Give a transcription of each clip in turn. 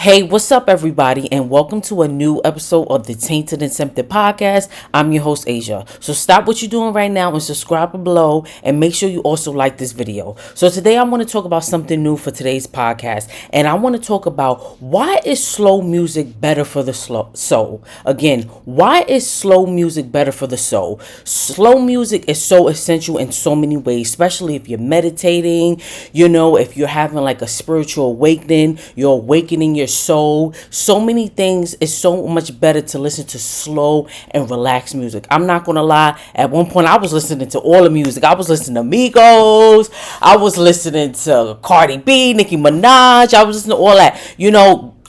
Hey, what's up, everybody, and welcome to a new episode of the Tainted and Tempted podcast. I'm your host, Asia. So stop what you're doing right now and subscribe below, and make sure you also like this video. So today I want to talk about something new for today's podcast, and I want to talk about why is slow music better for the soul. Again, why is slow music better for the soul? Slow music is so essential in so many ways, especially if you're meditating, if you're having like a spiritual awakening, you're awakening your soul. So many things. It's so much better to listen to slow and relaxed music. I'm not gonna lie, at one point I was listening to all the music. I was listening to Migos, I was listening to Cardi B, Nicki Minaj, I was listening to all that.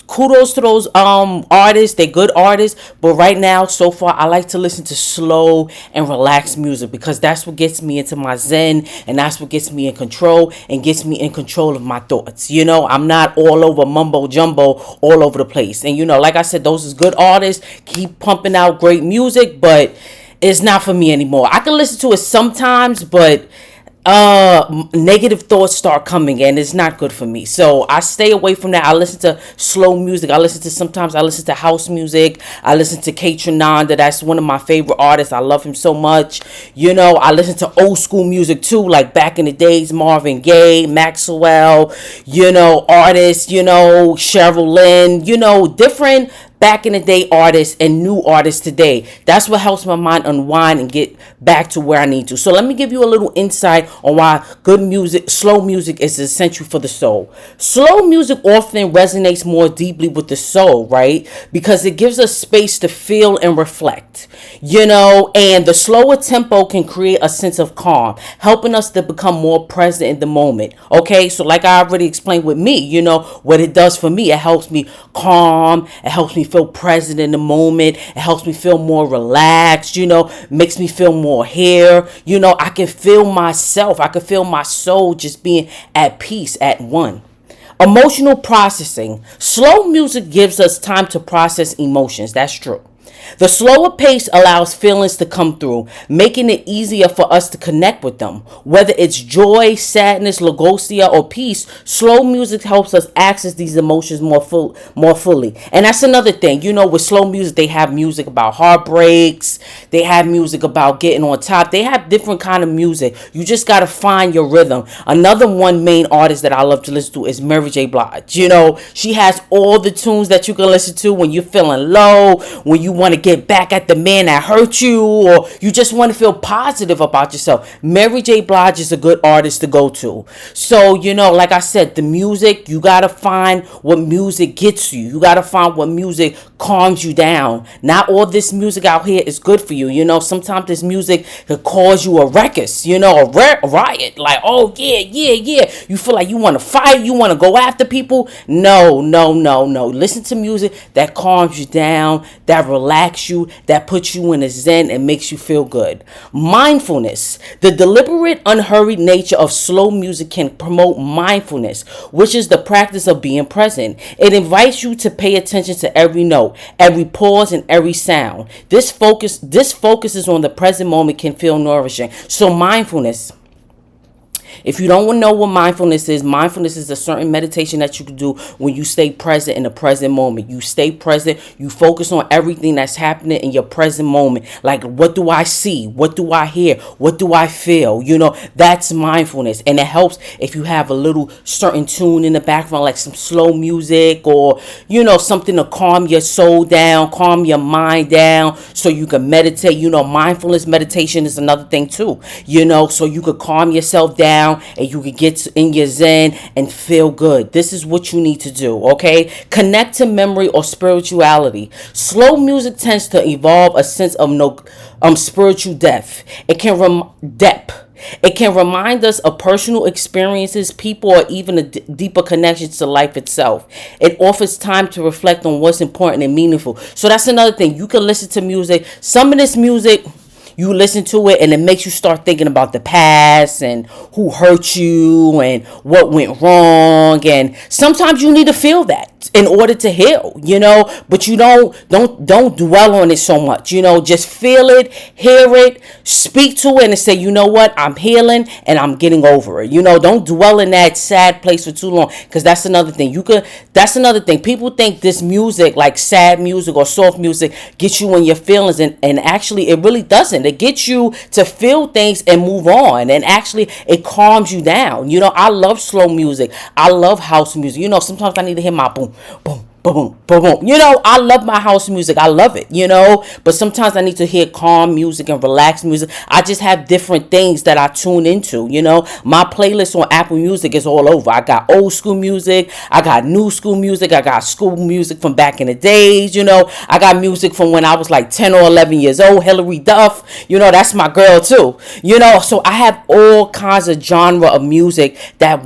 Kudos to those artists. They're good artists, but right now, so far, I like to listen to slow and relaxed music because that's what gets me into my zen, and that's what gets me in control and gets me in control of my thoughts. I'm not all over mumbo jumbo all over the place. And like I said, those is good artists, keep pumping out great music, but it's not for me anymore. I can listen to it sometimes, but negative thoughts start coming and it's not good for me, so I stay away from that. I listen to slow music. Sometimes I listen to house music. I listen to Kaytranada. That's one of my favorite artists. I love him so much. I listen to old school music too, like back in the days, Marvin Gaye, Maxwell, artists, Cheryl Lynn, different back in the day artists and new artists today. That's what helps my mind unwind and get back to where I need to. So let me give you a little insight on why good music, slow music, is essential for the soul. Slow music often resonates more deeply with the soul, right? Because it gives us space to feel and reflect, and the slower tempo can create a sense of calm, helping us to become more present in the moment. Okay, so like I already explained with me, what it does for me, it helps me calm, it helps me feel present in the moment, it helps me feel more relaxed, makes me feel more here, I can feel myself, I can feel my soul just being at peace, at one. Emotional processing. Slow music gives us time to process emotions. That's true. The slower pace allows feelings to come through, making it easier for us to connect with them. Whether it's joy, sadness, logostia, or peace, slow music helps us access these emotions more fully. And that's another thing. With slow music, they have music about heartbreaks. They have music about getting on top. They have different kind of music. You just got to find your rhythm. Another one main artist that I love to listen to is Mary J. Blige. She has all the tunes that you can listen to when you're feeling low, when you want to get back at the man that hurt you, or you just want to feel positive about yourself. Mary J. Blige is a good artist to go to. So, like I said, the music, you got to find what music gets you. You got to find what music calms you down. Not all this music out here is good for you. Sometimes this music could cause you a ruckus, a riot. Like, oh, yeah. You feel like you want to fight, you want to go after people. No. Listen to music that calms you down, that relax you, that puts you in a zen and makes you feel good. Mindfulness. The deliberate, unhurried nature of slow music can promote mindfulness, which is the practice of being present. It invites you to pay attention to every note, every pause, and every sound. This focuses on the present moment, can feel nourishing. So mindfulness. If you don't know what mindfulness is a certain meditation that you can do when you stay present in the present moment. You stay present, you focus on everything that's happening in your present moment. Like, what do I see? What do I hear? What do I feel? That's mindfulness. And it helps if you have a little certain tune in the background, like some slow music, or, something to calm your soul down, calm your mind down, so you can meditate. Mindfulness meditation is another thing too, so you could calm yourself down and you can get in your zen and feel good. This is what you need to do, okay? Connect to memory or spirituality. Slow music tends to evolve a sense of spiritual depth. It can remind us of personal experiences, people, or even a deeper connection to life itself. It offers time to reflect on what's important and meaningful. So that's another thing. You can listen to music. Some of this music, you listen to it and it makes you start thinking about the past and who hurt you and what went wrong. And sometimes you need to feel that. in order to heal, but you don't dwell on it so much, just feel it, hear it, speak to it, and say, you know what, I'm healing and I'm getting over it. Don't dwell in that sad place for too long, because that's another thing. That's another thing. People think this music, like sad music or soft music, gets you in your feelings, and actually it really doesn't. It gets you to feel things and move on, and actually it calms you down. I love slow music. I love house music. Sometimes I need to hear my boom, boom, boom, boom, boom. I love my house music. I love it, but sometimes I need to hear calm music and relaxed music. I just have different things that I tune into, My playlist on Apple Music is all over. I got old school music. I got new school music. I got school music from back in the days, I got music from when I was like 10 or 11 years old. Hilary Duff, that's my girl too, So I have all kinds of genre of music that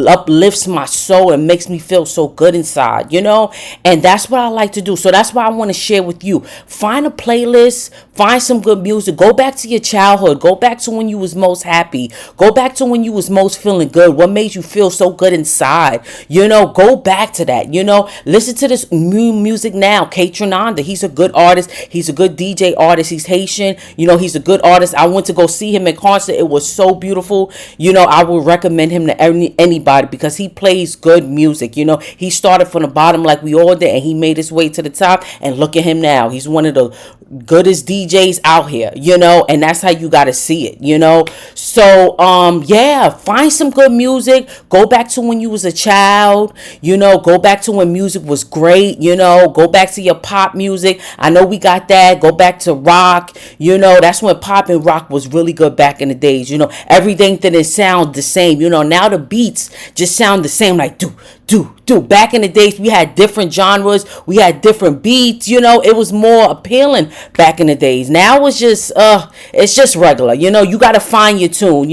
uplifts my soul and makes me feel so good inside, and that's what I like to do. So that's why I want to share with you. Find a playlist, find some good music, go back to your childhood, go back to when you was most happy, go back to when you was most feeling good, what made you feel so good inside, go back to that, listen to this new music now. Kaytranada, he's a good artist, he's a good DJ artist, he's Haitian, he's a good artist. I went to go see him in concert. It was so beautiful. I would recommend him to anybody because he plays good music. He started from the bottom like we all did, and he made his way to the top, and look at him now. He's one of the goodest DJs out here, and that's how you got to see it, so yeah, find some good music, go back to when you was a child, go back to when music was great, go back to your pop music. I know we got that. Go back to rock, that's when pop and rock was really good back in the days. Everything didn't sound the same. Now the beats just sound the same, like do. Back in the days, we had different genres, we had different beats, it was more appealing back in the days. Now it's just regular, you got to find your tune,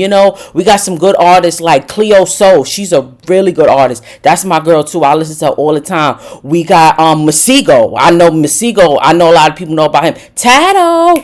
we got some good artists like Cleo Soul. She's a really good artist. That's my girl too. I listen to her all the time. We got Masego. I know a lot of people know about him. Tato,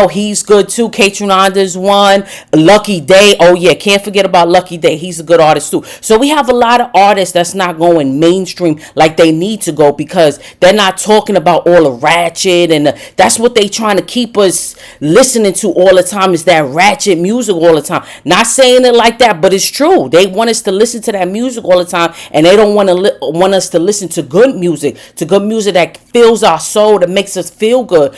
he's good too. Kaytranada's one. Lucky Day, oh yeah, can't forget about Lucky Day. He's a good artist too. So we have a lot of artists that's not going mainstream like they need to go, because they're not talking about all the ratchet, and that's what they trying to keep us listening to all the time, is that ratchet music all the time. Not saying it like that, but it's true. They want us to listen to that music all the time, and they don't want us to listen to good music that fills our soul, that makes us feel good,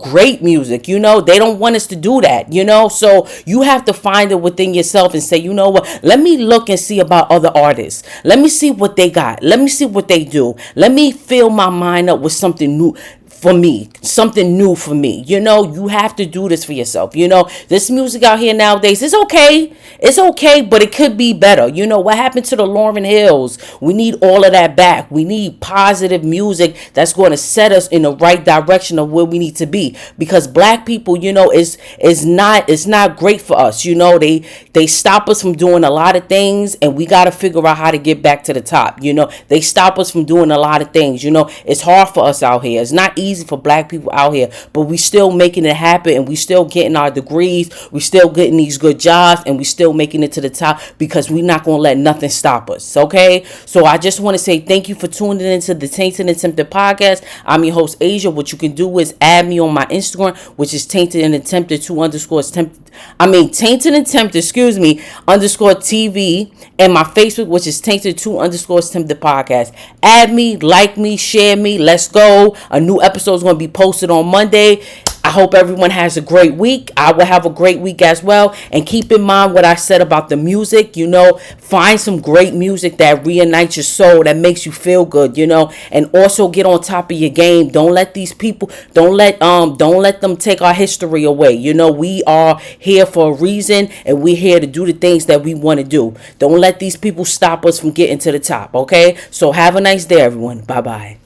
great music. They don't want us to do that, so you have to find it within yourself and say, you know what, let me look and see about other artists. Let me see what they got. Let me see what they do. Let me fill my mind up with something new for me, something new for me. You have to do this for yourself. This music out here nowadays is okay. It's okay, but it could be better. What happened to the Lauryn Hills? We need all of that back. We need positive music that's going to set us in the right direction of where we need to be. Because black people, it's not great for us. They stop us from doing a lot of things, and we got to figure out how to get back to the top. They stop us from doing a lot of things. It's hard for us out here. It's not easy for black people out here, but we still making it happen, and we still getting our degrees, we still getting these good jobs, and we still making it to the top, because we're not going to let nothing stop us. Okay, so I just want to say thank you for tuning into the Tainted and Tempted podcast. I'm your host, Asia. What you can do is add me on my Instagram, which is Tainted and Tempted Tainted and Tempted, _ TV, and my Facebook, which is Tainted _ Tempted podcast. Add me, like me, share me. Let's go. A new episode is going to be posted on Monday. I hope everyone has a great week. I will have a great week as well. And keep in mind what I said about the music. Find some great music that reunites your soul, that makes you feel good, and also get on top of your game. Don't let these people, don't let them take our history away. We are here for a reason, and we're here to do the things that we want to do. Don't let these people stop us from getting to the top. Okay? So have a nice day, everyone. Bye-bye.